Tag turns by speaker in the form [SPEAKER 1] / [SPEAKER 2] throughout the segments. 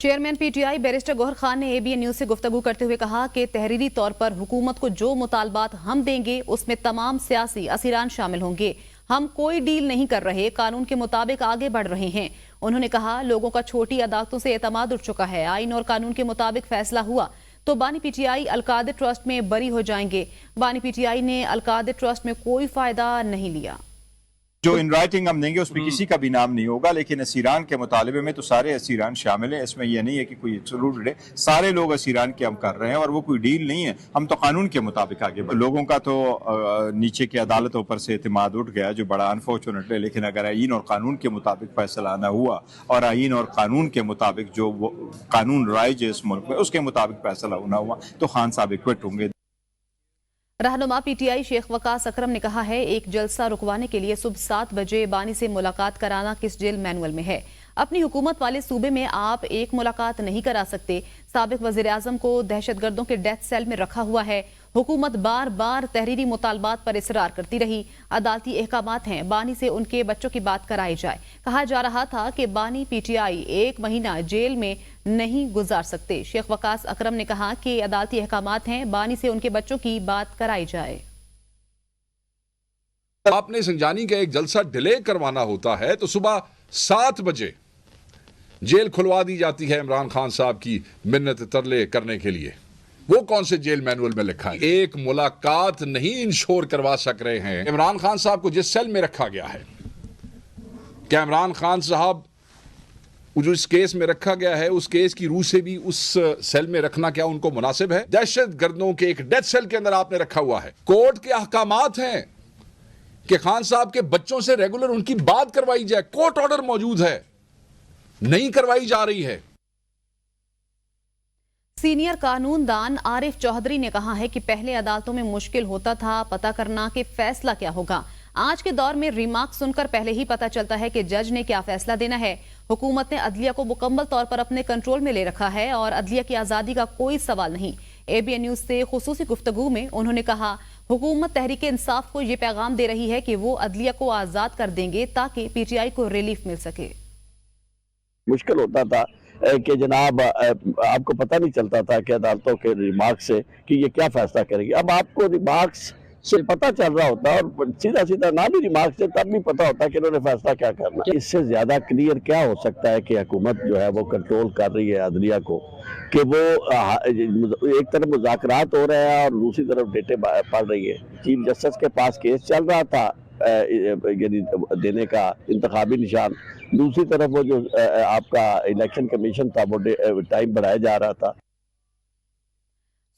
[SPEAKER 1] Chairman PTI barrister Gohar Khan ने ABN news से गुफ्तगू करते हुए कहा कि तहरीरी तौर पर हुकूमत को जो मुतालबात हम देंगे उसमें तमाम सियासी असीरान शामिल होंगे। हम कोई डील नहीं कर रहे, कानून के मुताबिक आगे बढ़ रहे हैं। उन्होंने कहा लोगों का छोटी अदालतों से एतमाद उठ चुका है। आइन और कानून के मुताबिक फैसला हुआ तो बानी पीटीआई अलकादर ट्रस्ट में बरी हो जाएंगे। बानी पीटीआई ने अलकादर ट्रस्ट में कोई फायदा नहीं लिया।
[SPEAKER 2] जो इन राइटिंग हम देंगे उसमें किसी का भी नाम नहीं होगा, लेकिन असीरान के मुतालबे में तो सारे असीरान शामिल हैं। इसमें यह नहीं है कि कोई एक्सक्लूडेड है, सारे लोग असीरान के हम कर रहे हैं और वो कोई डील नहीं है। हम तो कानून के मुताबिक आगे लोगों का तो नीचे की अदालतों पर से एतमाद उठ गया, जो बड़ा अनफॉर्चुनेट है। लेकिन अगर आइन और कानून के मुताबिक फैसला आना हुआ और आइन और कानून के मुताबिक जो कानून राइज है इस मुल्क में उसके मुताबिक फैसला होना हुआ तो खान साहब इक्विट होंगे।
[SPEAKER 1] रहनुमा पीटीआई शेख वकास अकरम ने कहा है एक जलसा रुकवाने के लिए सुबह 7 बजे बानी से मुलाकात कराना किस जेल मैनुअल में है। अपनी हुकूमत वाले सूबे में आप एक मुलाकात नहीं करा सकते। साबिक वजीर आजम को दहशतगर्दों के डेथ सेल में रखा हुआ है। हुकूमत बार बार तहरीरी मुतालबात पर इसरार करती रही। अदालती अहकामात हैं, बानी से उनके बच्चों की बात कराई जाए। कहा जा रहा था कि बानी पीटीआई 1 महीना जेल में नहीं गुजार सकते। शेख वकास अकरम ने कहा कि अदालती अहकामात हैं, बानी से उनके बच्चों की बात कराई जाए।
[SPEAKER 3] आपने संजानी का एक जलसा डिले करवाना होता है तो सुबह 7 बजे जेल खुलवा दी जाती है इमरान खान साहब की मिन्नत तरले करने के लिए। वो कौन से जेल मैनुअल में लिखा है? एक मुलाकात नहीं इंश्योर करवा सक रहे हैं। इमरान खान साहब को जिस सेल में रखा गया है, क्या इमरान खान साहब जो इस केस में रखा गया है उस केस की रूह से भी उस सेल में रखना क्या उनको मुनासिब है? दहशत गर्दों के एक डेथ सेल के अंदर आपने रखा हुआ है। कोर्ट के अहकामात हैं कि खान साहब के बच्चों से रेगुलर उनकी बात करवाई जाए। कोर्ट ऑर्डर मौजूद है, नहीं करवाई जा रही है।
[SPEAKER 1] सीनियर कानूनदान आरिफ चौधरी ने कहा है कि पहले अदालतों में मुश्किल होता था पता करना कि फैसला क्या होगा। आज के दौर में रिमार्क सुनकर पहले ही पता चलता है कि जज ने क्या फैसला देना है। हुकूमत ने अदलिया को मुकम्मल तौर पर अपने कंट्रोल में ले रखा है और अदलिया की आजादी का कोई सवाल नहीं। एबीएन न्यूज से खुसूसी गुफ्तगू में उन्होंने कहा हुकूमत तहरीक इंसाफ को यह पैगाम दे रही है कि वो अदलिया को आजाद कर देंगे ताकि पीटीआई को रिलीफ मिल सके।
[SPEAKER 4] मुश्किल होता था कि जनाब आपको पता नहीं चलता था कि अदालतों के रिमार्क से कि ये क्या फैसला करेगी। अब आपको रिमार्क्स से पता चल रहा होता है और सीधा सीधा ना भी रिमार्क से तब भी पता होता है कि उन्होंने फैसला क्या करना। इससे ज्यादा क्लियर क्या हो सकता है कि हुकूमत जो है वो कंट्रोल कर रही है अदलिया को, कि वो एक तरफ मुज़ाकरात हो रहे हैं और दूसरी तरफ डेटे पढ़ रही है। चीफ जस्टिस के पास केस चल रहा था यानी देने का इंतखाबी निशान, दूसरी तरफ वो जो आपका इलेक्शन कमीशन था वो टाइम बढ़ाया जा रहा था।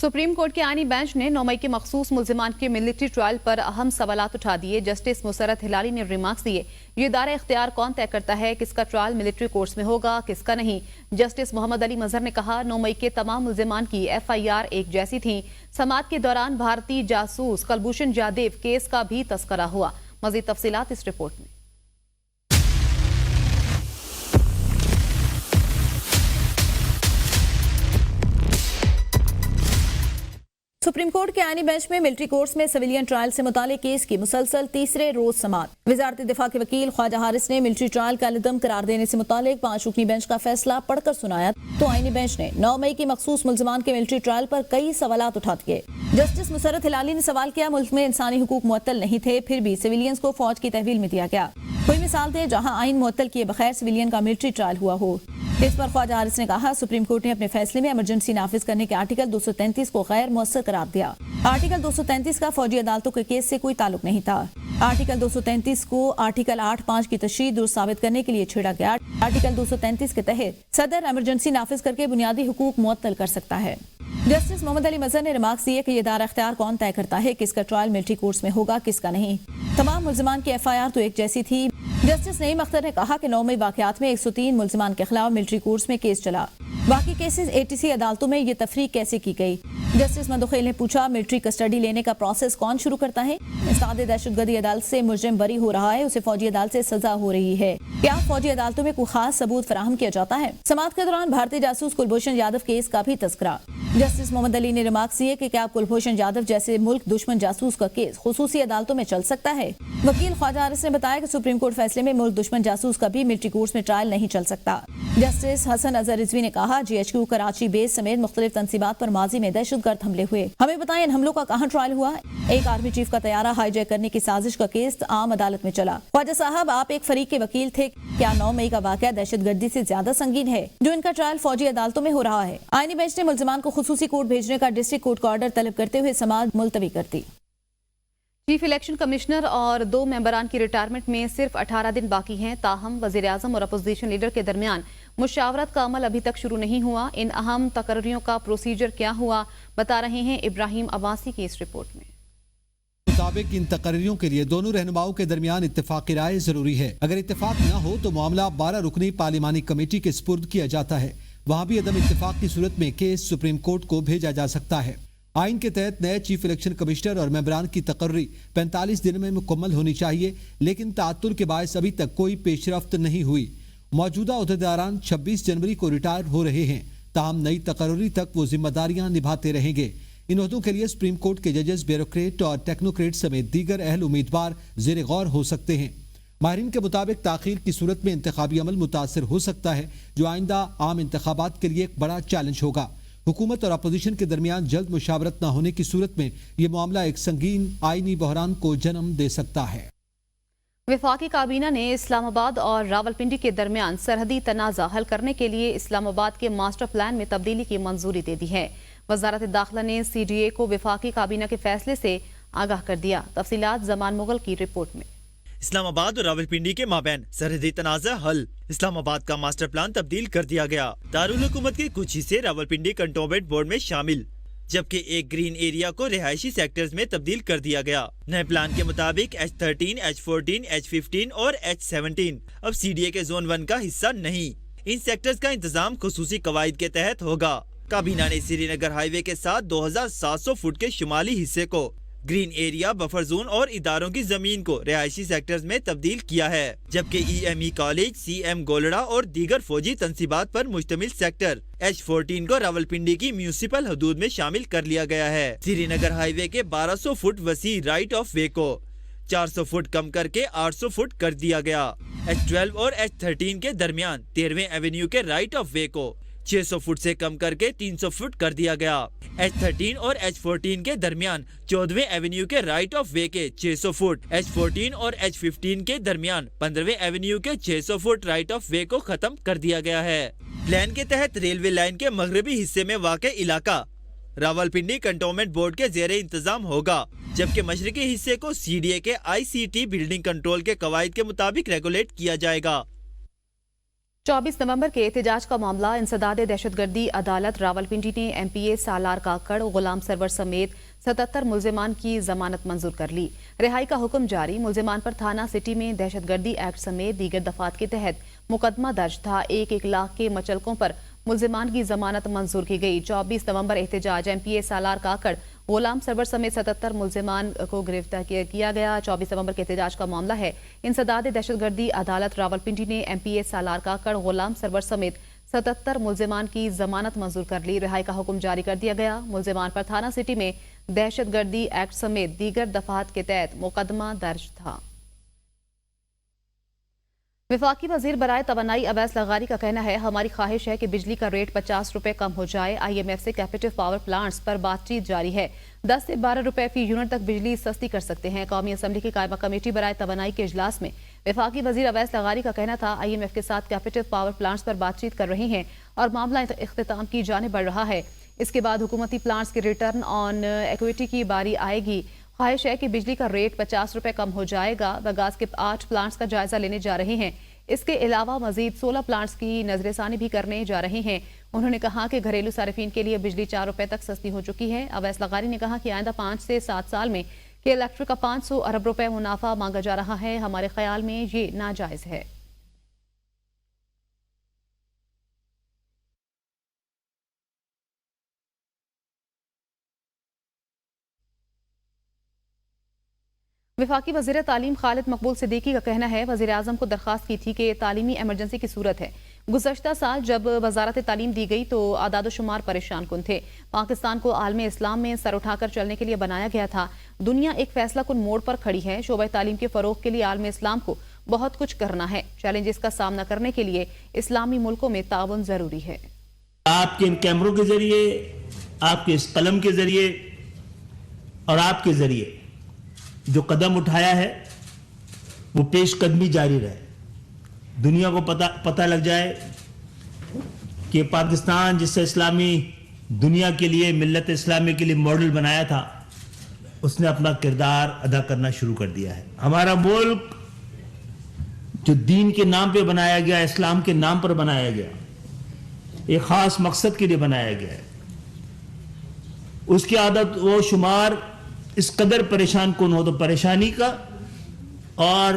[SPEAKER 1] सुप्रीम कोर्ट के आईनी बेंच ने 9 मई के मखसूस मुल्जिमान के मिलिट्री ट्रायल पर अहम सवालात उठा दिए। जस्टिस मुसरत हिलाली ने रिमार्क्स दिए। ये दायरा इख्तियार कौन तय करता है किसका ट्रायल मिलिट्री कोर्ट्स में होगा किसका नहीं। जस्टिस मोहम्मद अली मजहर ने कहा 9 मई के तमाम मुल्जिमान की FIR एक जैसी थी। समाअत के दौरान भारतीय जासूस कुलभूषण जादेव केस का भी तस्करा हुआ। मजीद तफसीलात इस रिपोर्ट में। सुप्रीम कोर्ट के आईनी बेंच में मिलिट्री कोर्ट्स में सिविलियन ट्रायल से मुतालिक केस की मुसलसल तीसरे रोज समाअत। वजारत दिफा के वकील ख्वाजा हारिस ने मिलिट्री ट्रायल का निदम करार देने से मुतालिक 5 रुकनी बेंच का फैसला पढ़कर सुनाया तो आईनी बेंच ने 9 मई की मखसूस मुल्जिमान के मिलिट्री ट्रायल पर कई सवालात उठा दिए। जस्टिस मुसरत हिलाली ने सवाल किया मुल्क में इंसानी हुकूक मुअत्तल नहीं थे फिर भी सिविलियंस को फौज की तहवील में दिया गया। कोई मिसाल दे जहां आइन मुअत्तल किए बगैर सिविलियन का मिलिट्री ट्रायल हुआ हो। इस पर ख्वाजा हारिस ने कहा सुप्रीम कोर्ट ने अपने फैसले में इमरजेंसी नाफिज करने के आर्टिकल 233 को गैर मुअस्सर करार दिया। आर्टिकल 233 का फौजी अदालतों के केस से कोई ताल्लुक नहीं था। आर्टिकल 233 को आर्टिकल 8(5) की तशरीह दुरुस्त साबित करने के लिए छेड़ा गया। आर्टिकल 233 के तहत सदर इमरजेंसी नाफिज करके बुनियादी हुकूक मुअत्तल कर सकता है। जस्टिस मोहम्मद अली मजहर ने रिमार्क्स दिए कि यह दायरा इख्तियार कौन तय करता है किसका ट्रायल मिलिट्री कोर्ट्स में होगा किसका नहीं। तमाम मुल्जिमान की FIR तो एक जैसी थी। जस्टिस नईम अख्तर ने कहा कि 9 मई वाकयात में 103 मुल्जिमान के खिलाफ मिलिट्री कोर्ट्स में केस चला। बाकी केसेस ATC अदालतों में ये तफरीक कैसे की गई। जस्टिस मदुखेल ने पूछा मिलिट्री कस्टडी लेने का प्रोसेस कौन शुरू करता है। सादे दहशतगर्दी अदालत से मुजरिम बरी हो रहा है, उसे फौजी अदालत से सजा हो रही है। क्या फौजी अदालतों में कोई खास सबूत फराहम किया जाता है। समाअत के दौरान भारतीय जासूस कुलभूषण यादव केस का भी तस्करा। जस्टिस मोहम्मद अली ने रिमार्क्स दिए कि क्या कुलभूषण यादव जैसे मुल्क दुश्मन जासूस का केस खुसूसी अदालतों में चल सकता है। वकील ख्वाजा हारिस ने बताया कि सुप्रीम कोर्ट फैसले में मुल्क दुश्मन जासूस का भी मिलिट्री कोर्ट्स में ट्रायल नहीं चल सकता। जस्टिस हसन अजहर रिजवी ने कहा कहा, GHQ कराची बेस समेत मुख्तलिफ तंसीबात पर माजी में दहशतगर्द हमले हुए। हमें बताएं इन हमलों का कहाँ ट्रायल हुआ। एक आर्मी चीफ का तैयारा हाईजैक करने की साजिश का केस आम अदालत में चला। ख्वाजा साहब, आप एक फरीक के वकील थे, क्या 9 मई का वाकया दहशतगर्दी से ज्यादा संगीन है जो इनका ट्रायल फौजी अदालतों में हो रहा है? आईनी बेंच ने मुल्जिमान को खुसूसी कोर्ट भेजने का डिस्ट्रिक्ट कोर्ट का ऑर्डर तलब करते हुए समाअत मुलतवी कर दी।
[SPEAKER 5] चीफ इलेक्शन कमिश्नर और 2 मेंबरान की रिटायरमेंट में सिर्फ 18 दिन बाकी हैं। ताहम वजीर आजम और अपोजिशन लीडर के दरमियान मुशावरत का अमल अभी तक शुरू नहीं हुआ। इन अहम तकर्रियों का प्रोसीजर क्या हुआ, बता रहे हैं इब्राहिम अब्बासी की इस रिपोर्ट में।
[SPEAKER 6] मुताबिक इन तकर्रियों के लिए दोनों रहनुमाओं के दरमियान इत्तेफाक राय जरूरी है। अगर इत्तेफाक न हो तो मामला 12 रुकनी पार्लिमानी कमेटी के स्पुर्द किया जाता है। वहाँ भी अदम इत्तेफाक की सूरत में केस सुप्रीम कोर्ट को भेजा जा सकता है। आइन के तहत नए चीफ इलेक्शन कमिश्नर और मेंबरान की तकर्री 45 दिन में मुकम्मल होनी चाहिए, लेकिन ताअत्तुल के बायस अभी तक कोई पेशरफ्त नहीं हुई। मौजूदा अहदेदारान 26 जनवरी को रिटायर हो रहे हैं, ताहम नई तकर्री तक वो जिम्मेदारियां निभाते रहेंगे। इन ओहदों के लिए सुप्रीम कोर्ट के जजेस, ब्यूरोक्रेट और टेक्नोक्रेट समेत दीगर अहल उम्मीदवार ज़ेर गौर हो सकते हैं। माहिरीन के मुताबिक ताखीर की सूरत में इंतखाबी अमल मुतासर हो सकता है, जो आइंदा आम इंतखाबात के लिए एक बड़ा चैलेंज होगा। हुकूमत और अपोजिशन के दरमियान जल्द मुशावरत न होने की सूरत में यह मामला एक संगीन आईनी बहरान को जन्म दे सकता है।
[SPEAKER 5] वफाकी काबीना ने इस्लामाबाद और रावलपिंडी के दरमियान सरहदी तनाज़ा हल करने के लिए इस्लामाबाद के मास्टर प्लान में तब्दीली की मंजूरी दे दी है। वजारत दाखिला ने CDA को वफाकी काबीना के फैसले से आगाह कर दिया। तफसीलात जमान मुगल की रिपोर्ट में।
[SPEAKER 7] इस्लामाबाद और रावलपिंडी के माबैन सरहदी तनाज़ा हल, इस्लामाबाद का मास्टर प्लान तब्दील कर दिया गया। दारुल हुकूमत के कुछ हिस्से रावलपिंडी कंटोनमेंट बोर्ड में शामिल, जबकि एक ग्रीन एरिया को रिहायशी सेक्टर्स में तब्दील कर दिया गया। नए प्लान के मुताबिक H13, H14, H15 और H17 अब CDA के जोन 1 का हिस्सा नहीं। इन सेक्टर्स का इंतजाम खुसूसी कवायद के तहत होगा। काबीना ने श्रीनगर हाईवे के साथ 2700 फुट के शुमाली हिस्से को ग्रीन एरिया, बफर जोन और इदारों की जमीन को रिहायशी सेक्टर्स में तब्दील किया है, जबकि EME कॉलेज, CM गोलड़ा और दीगर फौजी तंसीबात पर मुश्तमिल सेक्टर H14 को रावलपिंडी की म्यूनिसिपल हदूद में शामिल कर लिया गया है। श्रीनगर हाईवे के 1200 फुट वसी राइट ऑफ वे को 400 फुट कम करके 800 फुट कर दिया गया। H12 और H13 के दरमियान 13वें एवेन्यू के राइट ऑफ वे को 600 फुट से कम करके 300 फुट कर दिया गया। H13 और H14 के दरमियान 14वें एवेन्यू के राइट ऑफ वे के 600 फुट, H14 और H15 के दरमियान 15वें एवेन्यू के 600 फुट राइट ऑफ वे को खत्म कर दिया गया है। प्लान के तहत रेलवे लाइन के मगरबी हिस्से में वाक़ इलाका रावलपिंडी कंटोनमेंट बोर्ड के जेरे इंतजाम होगा, जबकि मशरकी हिस्से को CDA के ICT बिल्डिंग कंट्रोल के कवायद के मुताबिक रेगुलेट किया जाएगा।
[SPEAKER 5] 24 नवंबर के एहतजाज का मामला इंसदाद दहशतगर्दी अदालत रावलपिंडी ने MPA सालार काकड़, गुलाम सरवर समेत 77 मुल्जिमान की जमानत मंजूर कर ली। रिहाई का हुक्म जारी। मुल्जिमान पर थाना सिटी में दहशतगर्दी एक्ट समेत दीगर दफात के तहत मुकदमा दर्ज था। 1-1 लाख के मचलकों पर मुल्जिमान की जमानत मंजूर की गई। 24 नवंबर एहतजाज MPA सालार काकड़, गुलाम सरवर समेत 77 मुल्जिमान को गिरफ्तार किया गया। 24 नवंबर के एहतजाज का मामला है। इंसदाद दहशतगर्दी अदालत रावलपिंडी ने MPA सालार काकड़, गुलाम सरवर समेत 77 मुल्जिमान की जमानत मंजूर कर ली। रिहाई का हुक्म जारी कर दिया गया। मुल्जिमान पर थाना सिटी में दहशतगर्दी एक्ट समेत दीगर दफात के तहत मुकदमा दर्ज था। वफाकी वजीर बराए तवन्नाई अवैस लगारी का कहना है, हमारी ख्वाहिश है कि बिजली का रेट 50 रुपए कम हो जाए। IMF से कैपेटिव पावर प्लांट्स पर बातचीत जारी है। 10 से 12 रुपए फी यूनिट तक बिजली सस्ती कर सकते हैं। कौमी असम्बली की कायमा कमेटी बराए तवन्नाई के इजलास में वफाकी वजीर अवैस लगारी का कहना था, IMF के साथ कैपेटिव पावर प्लांट्स पर बातचीत कर रहे हैं और मामला इख्तिताम की जाने बढ़ रहा है। इसके बाद हुकूमती प्लांट्स के रिटर्न ऑन इक्विटी की बारी आएगी। ख्वाहिश है कि बिजली का रेट 50 रुपए कम हो जाएगा। बगास के 8 प्लांट्स का जायजा लेने जा रहे हैं। इसके अलावा मजीद 16 प्लांट्स की नजरसानी भी करने जा रहे हैं। उन्होंने कहा कि घरेलू सार्फिन के लिए बिजली 4 रुपए तक सस्ती हो चुकी है। अवैस लगारी ने कहा कि आइंदा 5 से 7 साल में के इलेक्ट्रिक का 500 अरब रुपए मुनाफा मांगा जा रहा है। हमारे ख्याल में ये नाजायज है। वफाकी वज़ीर तालीम खालिद मकबूल सिद्दीकी का कहना है, वज़ीर आज़म को दरख्वास्त की थी कि तालीमी एमरजेंसी की सूरत है। गुज़श्ता साल जब वजारत तालीम दी गई तो आदाद शुमार परेशान कुन थे। पाकिस्तान को आलमे इस्लाम में सर उठाकर चलने के लिए बनाया गया था। दुनिया एक फैसला कुन मोड़ पर खड़ी है। शोबा तालीम के फ़रोग के लिए आलमे इस्लाम को बहुत कुछ करना है। चैलेंजेस का सामना करने के लिए इस्लामी मुल्कों में ताउन ज़रूरी है।
[SPEAKER 8] आपके इन कैमरों के जरिए, आपके इस कलम के जरिए और आपके जरिए जो कदम उठाया है वो पेशकदमी जारी रहे। दुनिया को पता लग जाए कि पाकिस्तान जिससे इस्लामी दुनिया के लिए, मिल्लत इस्लामी के लिए मॉडल बनाया था, उसने अपना किरदार अदा करना शुरू कर दिया है। हमारा मुल्क जो दीन के नाम पे बनाया गया, इस्लाम के नाम पर बनाया गया, एक खास मकसद के लिए बनाया गया है, उसकी आदत वो शुमार इस कदर परेशान कौन हो तो परेशानी का और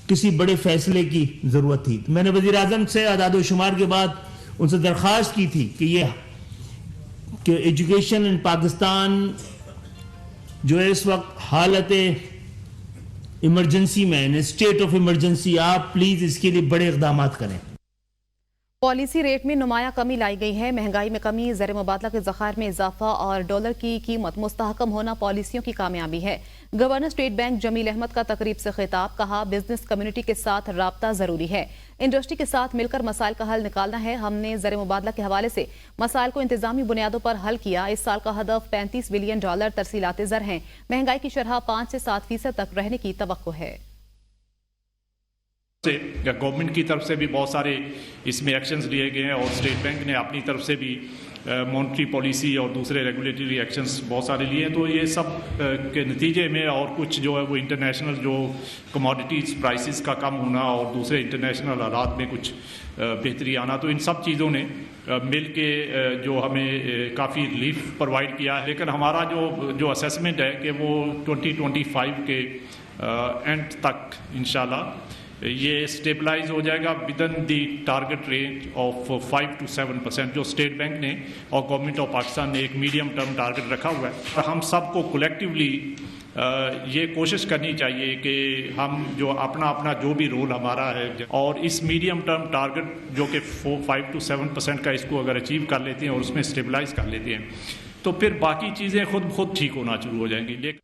[SPEAKER 8] किसी बड़े फैसले की जरूरत थी। तो मैंने वजीर आजम से आदाद शुमार के बाद उनसे दरख्वास्त की थी कि एजुकेशन इन पाकिस्तान जो है इस वक्त हालत इमरजेंसी में, इन स्टेट ऑफ इमरजेंसी, आप प्लीज इसके लिए बड़े इकदाम करें।
[SPEAKER 5] पॉलिसी रेट में नुमाया कमी लाई गई है। महंगाई में कमी, ज़र मुबादला के ज़खायर में इजाफा और डॉलर की कीमत मुस्तहकम होना पॉलिसियों की कामयाबी है। Governor state bank Jameel Ahmed का तकरीब से खिताब, कहा बिजनेस कम्युनिटी के साथ राब्ता जरूरी है, इंडस्ट्री के साथ मिलकर मसाइल का हल निकालना है। हमने ज़र मुबादला के हवाले से मसाइल को इंतजामी बुनियादों पर हल किया। इस साल का हदफ $35 बिलियन तरसीलात ज़र हैं। महंगाई की शरह 5 से 7% तक रहने की तवक्को है।
[SPEAKER 9] गवर्नमेंट की तरफ से भी बहुत सारे इसमें एक्शंस लिए गए हैं और स्टेट बैंक ने अपनी तरफ से भी मॉनेटरी पॉलिसी और दूसरे रेगुलेटरी एक्शंस बहुत सारे लिए हैं। तो ये सब के नतीजे में और कुछ जो है वो इंटरनेशनल जो कमोडिटीज़ प्राइसेस का कम होना और दूसरे इंटरनेशनल हालात में कुछ बेहतरी आना, तो इन सब चीज़ों ने मिल के जो हमें काफ़ी रिलीफ प्रोवाइड किया है। लेकिन हमारा जो असेसमेंट है कि वो 2025 के एंड तक इंशाल्लाह ये स्टेबलाइज हो जाएगा within the target range of 5 to 7%, जो स्टेट बैंक ने और गवर्नमेंट ऑफ पाकिस्तान ने एक मीडियम टर्म टारगेट रखा हुआ है। हम सबको कलेक्टिवली ये कोशिश करनी चाहिए कि हम जो अपना जो भी रोल हमारा है और इस मीडियम टर्म टारगेट जो कि 5 to 7% का, इसको अगर अचीव कर लेते हैं और उसमें स्टेबलाइज कर लेते हैं तो फिर बाकी चीज़ें खुद ठीक होना शुरू हो जाएंगी। लेकिन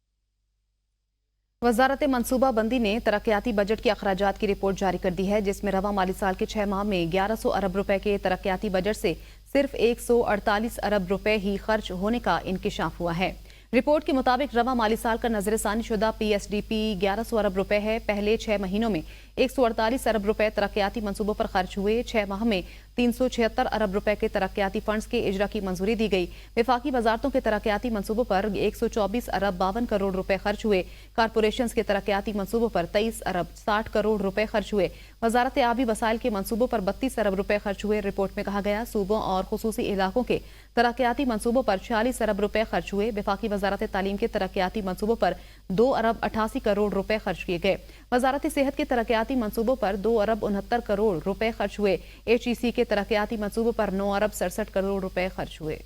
[SPEAKER 5] वजारत मनसूबा बंदी ने तरक्याती बजट के अखराजात की रिपोर्ट जारी कर दी है, जिसमें रवा माली साल के 6 माह में 1100 अरब रुपए के तरक्याती बजट से सिर्फ 148 अरब रुपए ही खर्च होने का इंकिशाफ हुआ है। रिपोर्ट के मुताबिक रवा माली साल का नजरसानी शुदा PSDP 1100 अरब रुपए है। पहले 6 महीनों में 148 अरब रुपए तरक्याती मंसूबों पर खर्च हुए। 6 माह में 376 अरब रुपए के तरक्याती फंड्स के इजरा की मंजूरी दी गई। वफाकी वजारतों के तरक्याती मंसूबों पर 124 अरब 52 करोड़ रुपए खर्च हुए। कारपोरेशन के तरक्याती मंसूबों पर 23 अरब 60 करोड़ रुपए खर्च हुए। वजारत आबी वसाइल के मंसूबों पर 32 अरब रुपए खर्च हुए। रिपोर्ट में कहा गया सूबों और खुसूसी इलाकों के तरक्याती मंसूबों पर 46 अरब रुपए खर्च हुए। वफाकी वजारत तालीम के तरक्याती मंसूबों पर 2 अरब 88 करोड़ रुपए खर्च किए गए। वजारत सेहत के तरक्याती मंसूबों पर 2 अरब 69 करोड़ रुपए खर्च हुए। HEC के तरक्याती मंसूबों पर 9 अरब 67 करोड़ रुपए खर्च हुए।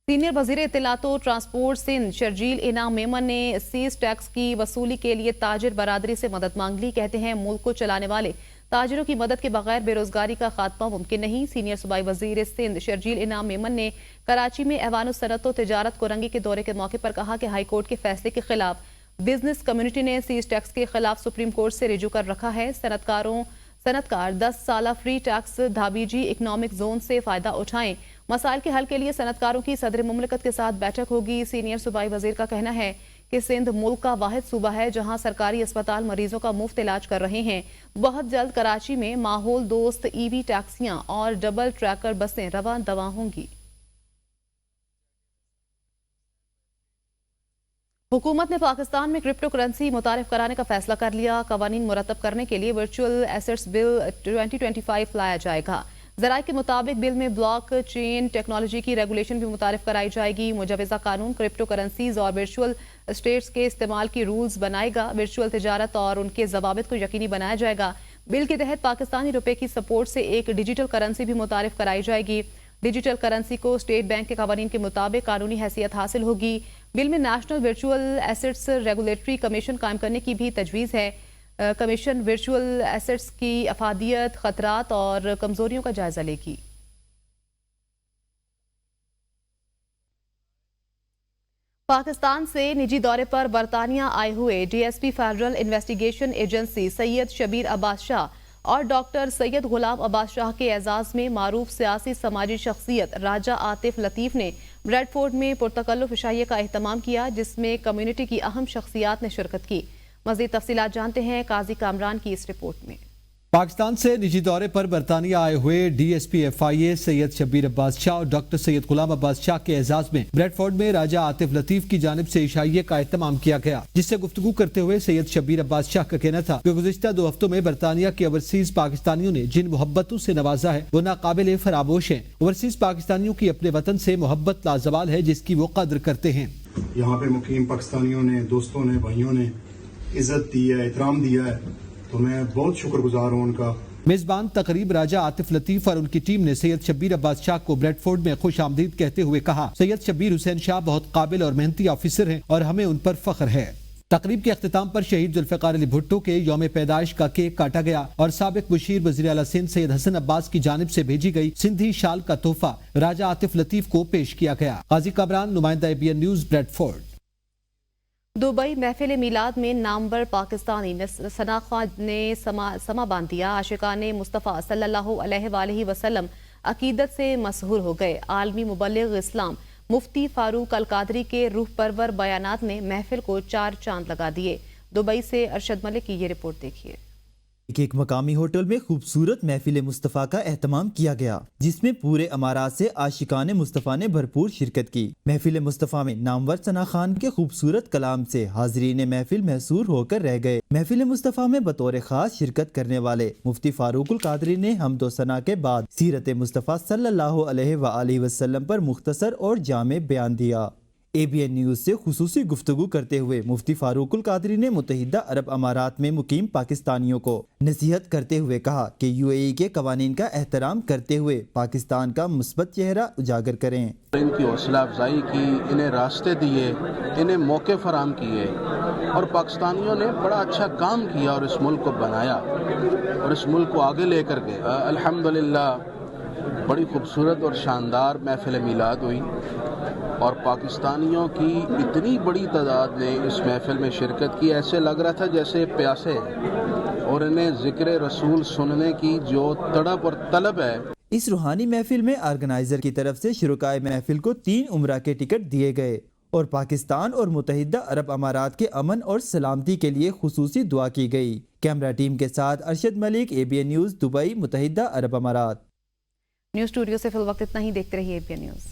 [SPEAKER 5] सीनियर वजीर इत्तलात और ट्रांसपोर्ट सिंध शर्जील इनाम मेमन ने सीज टैक्स की वसूली के लिए ताजिर बरादरी से मदद मांग ली। कहते हैं मुल्क को चलाने वाले ताजिरों की मदद के बगैर बेरोजगारी का खात्मा मुमकिन नहीं। सीनियर सूबाई वजीर सिंध शर्जील इनाम मेमन ने कराची में ऐवान सनत और तिजारत कोरंगी के दौरे के मौके पर कहा कि हाई कोर्ट के फैसले के खिलाफ बिजनेस कम्युनिटी ने सीज टैक्स के खिलाफ सुप्रीम कोर्ट से रिजू कर रखा है। सनतकार 10 साल फ्री टैक्स धाबीजी इकनॉमिक जोन से फायदा उठाएं। मसाइल के हल के लिए सनतकारों की सदर मुमलिकत के साथ बैठक होगी। सीनियर सूबाई वजीर का कहना है कि सिंध मुल्क का वाहिद सूबा है जहां सरकारी अस्पताल मरीजों का मुफ्त इलाज कर रहे हैं। बहुत जल्द कराची में माहौल दोस्त EV टैक्सियां और डबल ट्रैकर बसें रवा दवा होंगी। हुकूमत ने पाकिस्तान में क्रिप्टो करेंसी मुतारिफ कराने का फैसला कर लिया। कवानीन मुरतब करने के लिए वर्चुअल एसेट्स बिल 2025 लाया जाएगा। ज़राए के मुताबिक बिल में ब्लॉक चेन टेक्नोलॉजी की रेगुलेशन भी मुतारिफ कराई जाएगी। मुजवज़ा कानून क्रिप्टो करेंसीज और वर्चुअल स्टेट्स के इस्तेमाल की रूल्स बनाएगा। वर्चुअल तिजारत और उनके जवाबित को यकीनी बनाया जाएगा। बिल के तहत पाकिस्तानी रुपए की सपोर्ट से एक डिजिटल करेंसी भी मुतारिफ कराई जाएगी। डिजिटल करेंसी को स्टेट बैंक के कवानीन के मुताबिक कानूनी हैसियत हासिल होगी। बिल में national virtual assets regulatory commission कायम करने की भी तजवीज़ है। कमीशन वर्चुअल एसेट्स की अफादियत, खतरात और कमजोरियों का जायजा लेगी। पाकिस्तान से निजी दौरे पर बरतानिया आए हुए DSP federal investigation agency Syed Shabbir Abbas Shah और डॉक्टर सैयद गुलाम अब्बास शाह के एजाज में मारूफ सियासी समाजी शख्सियत राजा आतिफ लतीफ़ ने ब्रेडफोर्ड में पुरतकल्लुफ़ इशाइये का एहतमाम किया, जिसमें कम्युनिटी की अहम शख्सियात ने शिरकत की। मज़ीद तफसीलात जानते हैं काजी कामरान की इस रिपोर्ट में।
[SPEAKER 6] पाकिस्तान से निजी दौरे पर बरतानिया आए हुए DSP FIA सैयद शब्बीर अब्बास शाह और डॉक्टर सैयद गुलाम अब्बास शाह के एजाज में ब्रेडफोर्ड में राजा आतिफ लतीफ की जानिब से इशाइये का एहतमाम किया गया, जिससे गुफ्तगू करते हुए सैयद शब्बीर अब्बास शाह का कहना था कि गुज़िश्ता 2 हफ्तों में बरतानिया के ओवरसीज पाकिस्तानियों ने जिन मोहब्बतों से नवाजा है वो नाकाबिल फरामोश है। ओवरसीज पाकिस्तानियों की अपने वतन से मोहब्बत लाजवाल है, जिसकी वो कदर करते हैं।
[SPEAKER 10] यहाँ पे मुकीम पाकिस्तानियों ने, दोस्तों ने, भाइयों ने इज्जत दी है, एहतराम दिया है, तो मैं बहुत शुक्रगुजार हूँ उनका।
[SPEAKER 6] मेजबान तकरीब राजा आतिफ लतीफ और उनकी टीम ने सैयद शब्बीर अब्बास शाह को ब्रेडफोर्ड में खुश आमदीद कहते हुए कहा, सैयद शब्बीर हुसैन शाह बहुत काबिल और मेहनती ऑफिसर हैं और हमें उन पर फख्र है। तकरीब के अख्तिताम पर शहीद जुल्फ़िकार अली भुट्टो के यौम पैदाइश का केक काटा गया और साबिक मुशीर वज़ीर आला सिंध सैयद हसन अब्बास की जानिब से भेजी गई सिंधी शाल का तोहफा राजा आतिफ लतीफ को पेश किया गया। काजी कामरान, नुमाइंदा ABN न्यूज़, ब्रेडफोर्ड।
[SPEAKER 5] दुबई महफिल मिलाद में नामवर पाकिस्तानी सना खान ने समा बांध दिया। आशिकाने मुस्तफ़ा सल्लल्लाहु अलैहि वसल्लम अकीदत से मशहूर हो गए। आलमी मुबल्लिग इस्लाम मुफ्ती फारूक अल कादरी के रूह परवर बयानात ने महफिल को 4 चांद लगा दिए। दुबई से अरशद मलिक की ये रिपोर्ट देखिए।
[SPEAKER 11] एक मकामी होटल में खूबसूरत महफिल मुस्तफ़ा का एहतमाम किया गया, जिसमें पूरे अमारात से आशिकाने मुस्तफ़ा ने भरपूर शिरकत की। महफिल मुस्तफ़ा में नामवर सना खान के खूबसूरत कलाम से हाज़रीन महफिल महसूर होकर रह गए। महफिल मुस्तफ़ा में बतौर खास शिरकत करने वाले मुफ्ती फारूकुल कादरी ने हमदो सना के बाद सीरत मुस्तफ़ा सल्लल्लाहु अलैहि वसल्लम पर मुख्तसर और जामे बयान दिया। ABN न्यूज़ से खुसूसी गुफ्तगू करते हुए मुफ्ती फारूकुल कादरी ने मुत्तहिदा अरब अमारात में मुकीम पाकिस्तानियों को नसीहत करते हुए कहा कि UAE के कवानीन का एहतराम करते हुए पाकिस्तान का मुस्बत चेहरा उजागर करें।
[SPEAKER 12] इनकी हौसला अफजाई की, इन्हें रास्ते दिए, इन्हें मौके फराम किए और पाकिस्तानियों ने बड़ा अच्छा काम किया और इस मुल्क को बनाया और इस मुल्क को आगे लेकर गए। अल्हम्दुलिल्लाह बड़ी खूबसूरत और शानदार महफिल मिलाद हुई और पाकिस्तानियों की इतनी बड़ी तादाद ने इस महफिल में शिरकत की, ऐसे लग रहा था जैसे प्यासे हैं और इन्हें जिक्र रसूल सुनने की जो तड़प और तलब है।
[SPEAKER 11] इस रूहानी महफिल में ऑर्गेनाइजर की तरफ से शुरकाए महफिल को 3 उम्रा के टिकट दिए गए और पाकिस्तान और मुत्तहिदा अरब अमारात के अमन और सलामती के लिए खुसूसी दुआ की गई। कैमरा टीम के साथ Arshad Malik, ABN news, Dubai, मुत्तहिदा अरब अमारात।
[SPEAKER 5] न्यूज़ स्टूडियो से फिल वक्त इतना ही। देखते रहिए ABN न्यूज़।